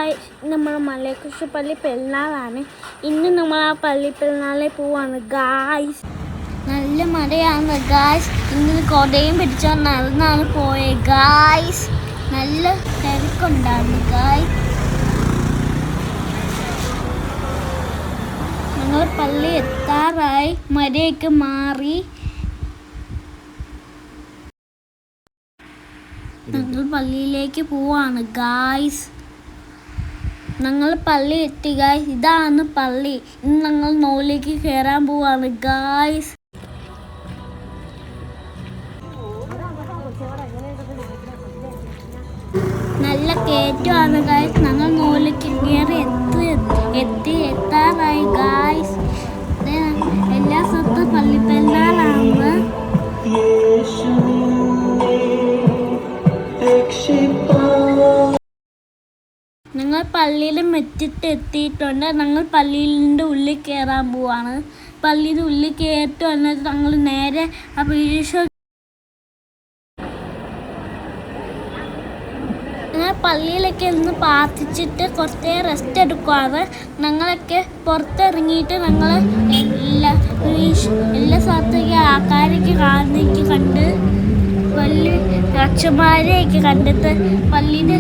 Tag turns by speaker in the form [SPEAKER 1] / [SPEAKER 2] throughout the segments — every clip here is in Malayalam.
[SPEAKER 1] ഗായ്സ്, നമ്മൾ മലയക്കുറിശി പള്ളി പെരുന്നാളാണ്. ഇന്ന് നമ്മൾ ആ പള്ളി പെരുന്നാളിൽ പോവാണ് ഗായ്സ്. നല്ല മഴയാണ് ഗായ്സ്. ഇന്ന് കൊടയും പിടിച്ചോ നടന്നാണ് പോയത് ഗായ്സ്. നല്ല തിരക്കുണ്ടായിരുന്നു ഗായ്സ്. ഞങ്ങൾ പള്ളി എത്താറായി, മഴയൊക്കെ മാറി. ഞങ്ങൾ പള്ളിയിലേക്ക് പോവാണ് ഗായ്സ്. ഞങ്ങൾ പള്ളി എത്തി ഗായ്സ്. ഇതാണ് പള്ളി. ഇന്ന് ഞങ്ങൾ നോളിലേക്ക് കയറാൻ പോവാണ് ഗായ്സ്. നല്ല കയറ്റമാണ് ഗായ്സ്. ഞങ്ങൾ നോളിലേക്ക് കയറി എത്താറായി ഗായ്സ്. എല്ലാ സ്ഥലത്തും പള്ളി പെരുന്നാളാണ്. ഞങ്ങൾ പള്ളിയിൽ മെറ്റിട്ട് എത്തിയിട്ടുണ്ട്. ഞങ്ങൾ പള്ളിയിൻ്റെ ഉള്ളിൽ കയറാൻ പോവാണ്. പള്ളിയുടെ ഉള്ളിൽ കയറ്റി വന്നിട്ട് ഞങ്ങൾ നേരെ ആ പീരീഷ ഞങ്ങൾ പള്ളിയിലൊക്കെ ഇരുന്ന് പ്രാർത്ഥിച്ചിട്ട് കുറച്ച് റെസ്റ്റ് എടുക്കുവാണ്. ഞങ്ങളൊക്കെ പുറത്തിറങ്ങിയിട്ട് ഞങ്ങൾ എല്ലാ സ്ഥലത്തേക്ക് ആൾക്കാരൊക്കെ കാണുന്നതൊക്കെ കണ്ട് പള്ളി അച്ഛന്മാരെയൊക്കെ കണ്ടിട്ട് പള്ളിയുടെ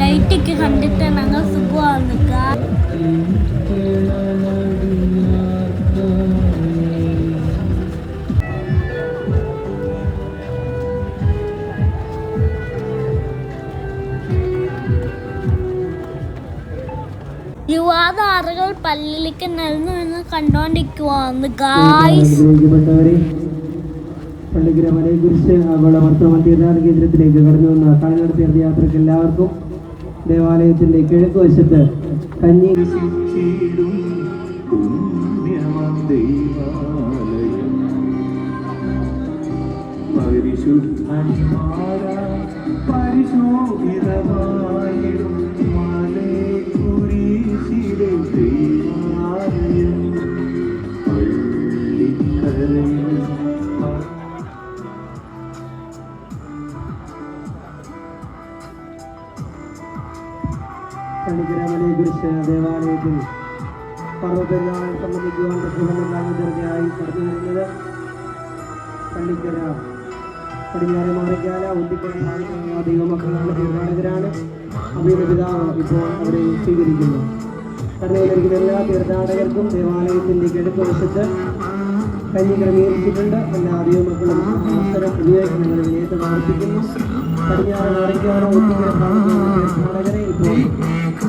[SPEAKER 1] ലൈറ്റൊക്കെ കണ്ടിട്ട് ഞങ്ങൾ സുഖമാണ്. യുവാത ആറുകൾ പള്ളിയിലേക്ക് നടന്നു കണ്ടോണ്ടിരിക്കുവാണ് ഗായ്സ്.
[SPEAKER 2] പള്ളിഗ്രാമനെക്കുറിച്ച് വർത്തമാന തീർത്ഥാടന കേന്ദ്രത്തിലേക്ക് കടന്നു വന്ന കാൽനട തീർത്ഥയാത്രയ്ക്ക് എല്ലാവർക്കും ദേവാലയത്തിന്റെ കിഴക്ക് വശത്ത് കഞ്ഞി പള്ളിഗ്രാമനെക്കുറിച്ച് ദേവാലയത്തിൽ പർവ്വപെരുന്നാൾ സംബന്ധിക്കുവാൻ പ്രസിദ്ധമായി കടന്നു വരുന്നത് പള്ളിക്കര പടിഞ്ഞാറെ മാറിക്കാല ഉണ്ടിക്കര ദൈവമക്കളാണ് തീർത്ഥാടകരാണ്. അഭിയുടെ പിതാവ് ഇപ്പോൾ അവരെ സ്വീകരിക്കുന്നു. കടന്നു വന്നിരിക്കുന്ന എല്ലാ തീർത്ഥാടകർക്കും ദേവാലയത്തിൻ്റെ കിഴക്ക് വശത്ത് കഞ്ഞി ക്രമീകരിച്ചിട്ടുണ്ട്. എല്ലാ ദൈവമക്കളും അവസരം ഉപയോഗിച്ച് ഞങ്ങൾ വിനയത്തെ പ്രാർത്ഥിക്കുന്നു. പടിഞ്ഞാറ് മാറിക്കാല ഉണ്ടിക്കര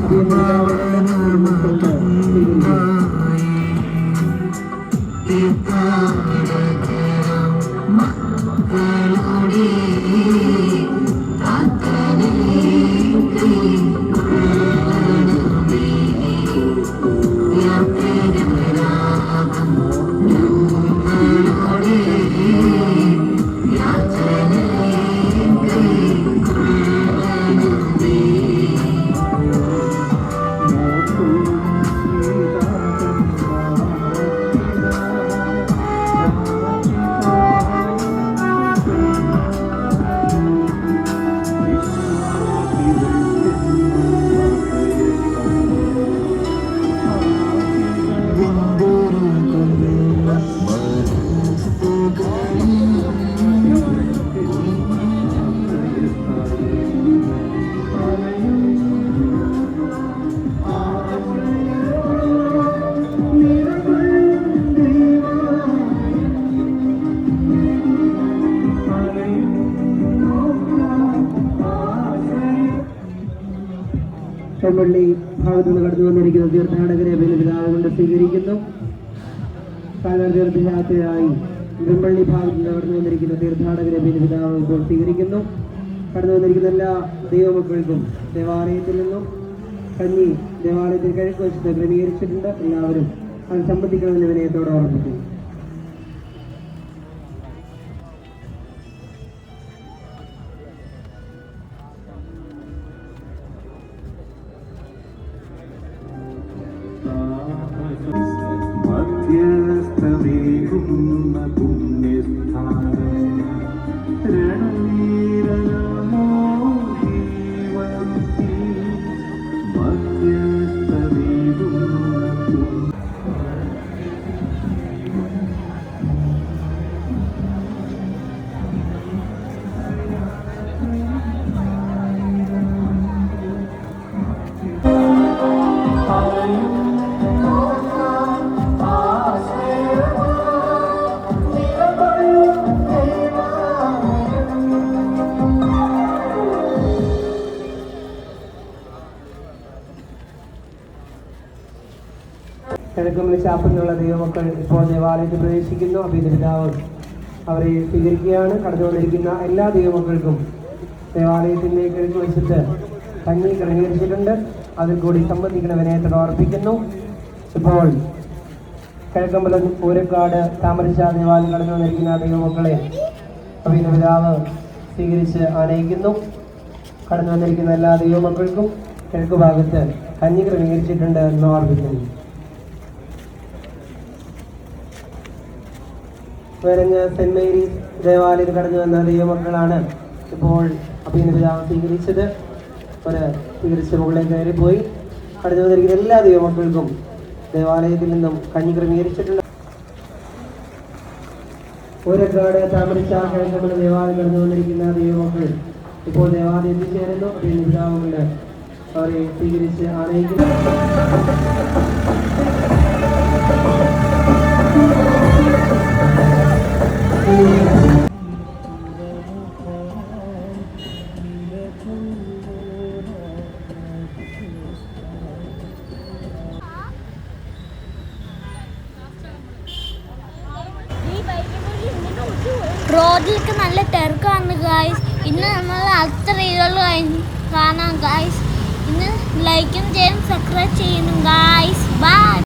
[SPEAKER 2] തീർത്ഥാടകരെ ഇപ്പോൾ പള്ളി ഭാഗത്തു നിന്ന് കടന്നു വന്നിരിക്കുന്ന തീർത്ഥാടകരെ പിതാവ് കൊണ്ട് സ്വീകരിക്കുന്നു. കാൽനട തീർത്ഥയാത്രയായി ബ്രഹ്മള്ളി ഭാഗത്തു നിന്ന് കടന്നു വന്നിരിക്കുന്ന തീർത്ഥാടകരെ പിതാവ് ഇപ്പോൾ സ്വീകരിക്കുന്നു. കടന്നു വന്നിരിക്കുന്ന എല്ലാ ദൈവമക്കൾക്കും ദേവാലയത്തിൽ നിന്നും കഞ്ഞി ദേവാലയത്തിൽ കിഴക്ക് വശത്ത് ക്രമീകരിച്ചിട്ടുണ്ട്. എല്ലാവരും അത് സംബന്ധിക്കണമെന്ന് വിനയത്തോടെ ഓർമ്മിക്കുന്നു. പുണ്യസ്ഥാനം കിഴക്കുമല ചാപ്പിൽ നിന്നുള്ള ദൈവമക്കൾ ഇപ്പോൾ ദേവാലയത്തിൽ പ്രവേശിക്കുന്നു. അഭിന്റെ പിതാവ് അവരെ സ്വീകരിക്കുകയാണ്. കടന്നു വന്നിരിക്കുന്ന എല്ലാ ദൈവമക്കൾക്കും ദേവാലയത്തിൻ്റെ കിഴക്ക് വശത്ത് കഞ്ഞി ക്രമീകരിച്ചിട്ടുണ്ട്. അതിൽ കൂടി സംബന്ധിക്കണവനെ ഓർപ്പിക്കുന്നു. ഇപ്പോൾ കിഴക്കമ്പലം ഊരക്കാട് താമരശ്ശാല ദേവാലയം കടന്നു വന്നിരിക്കുന്ന ദൈവമക്കളെ അഭിന്റെ പിതാവ് സ്വീകരിച്ച് ആനയിക്കുന്നു. കടന്നു വന്നിരിക്കുന്ന എല്ലാ ദൈവമക്കൾക്കും കിഴക്ക് ഭാഗത്ത് കഞ്ഞി ക്രമീകരിച്ചിട്ടുണ്ട് എന്ന് ഓർമ്മിക്കുന്നു. വരഞ്ഞ് സെന്റ് മേരീസ് ദേവാലയത്തിൽ കടന്നു വന്ന ദൈവമക്കളാണ് ഇപ്പോൾ അഭിന്റെ പിതാവ് സ്വീകരിച്ചത്. സ്വീകരിച്ച് മുകളിലേക്ക് കയറിപ്പോയി. കടന്നു വന്നിരിക്കുന്ന എല്ലാ ദൈവമക്കൾക്കും ദേവാലയത്തിൽ നിന്നും കഞ്ഞി ക്രമീകരിച്ചിട്ടുണ്ട്. ഊരക്കാട് താമരശ്ശാല കിഴക്കമ്പല ദേവാലയം കടന്നു വന്നിരിക്കുന്ന ദൈവമക്കൾ ഇപ്പോൾ ദേവാലയം എത്തിച്ചേരുന്നു. അഭിന്റെ പിതാവുകൊണ്ട് അവരെ സ്വീകരിച്ച് ആനയിക്കുന്നു.
[SPEAKER 1] റോഡിലൊക്കെ നല്ല തിരക്കാണ് ഗായ്സ്. ഇന്ന് നമ്മൾ അടുത്ത റീലുകൾ കാണാം ഗായ്സ്. ഇന്ന് ലൈക്കും ചെയ്യണം, സബ്സ്ക്രൈബ് ചെയ്യണം ഗായ്സ്. ബൈ.